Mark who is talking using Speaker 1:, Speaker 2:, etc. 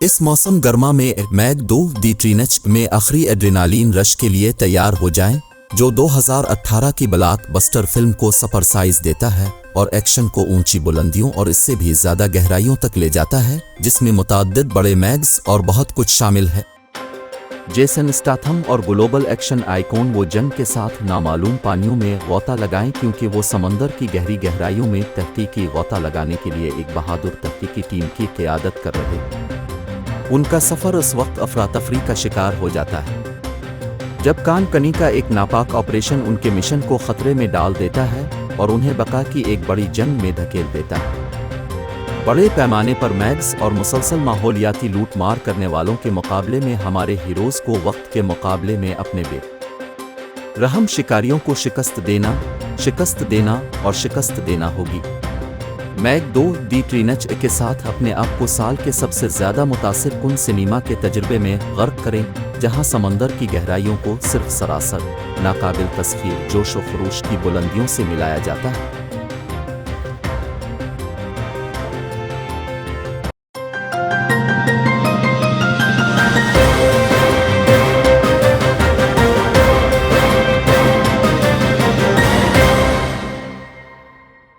Speaker 1: इस मौसम गर्मा में मैग 2 दी ट्रीनेच में आखिरी एड्रेनालीन रश के लिए तैयार हो जाएं, जो 2018 की ब्लॉकबस्टर फिल्म को सरप्राइज देता है और एक्शन को ऊंची बुलंदियों और इससे भी ज्यादा गहराइयों तक ले जाता है, जिसमें मुताद्दिद बड़े मैग्स और बहुत कुछ शामिल है। जेसन स्टाथम और ग्लोबल एक्शन आइकॉन वो जंग के साथ नामालूम पानियों में गोता लगाएं, क्योंकि वो समंदर की गहरी गहराइयों में तहकीकी गोता लगाने के लिए एक बहादुर तहकीकी टीम की क़यादत कर रहे हैं। उनका सफ़र उस वक्त अफरा-तफरी का शिकार हो जाता है जब कान कनी का एक नापाक ऑपरेशन उनके मिशन को खतरे में डाल देता है और उन्हें बका की एक बड़ी जंग में धकेल देता है। बड़े पैमाने पर मैग्स और मुसलसल माहौलियाती लूट मार करने वालों के मुकाबले में हमारे हीरोज़ को वक्त के मुकाबले में अपने बेरहम शिकारियों को शिकस्त देना और शिकस्त देना होगी। मैग 2 दी ट्रीनेच के साथ अपने आप को साल के सबसे ज़्यादा मुतासिर कुन सिनेमा के तजुर्बे में गर्क करें, जहां समंदर की गहराइयों को सिर्फ सरासर नाकाबिल तस्खीर जोश व खरोश की बुलंदियों से मिलाया जाता है।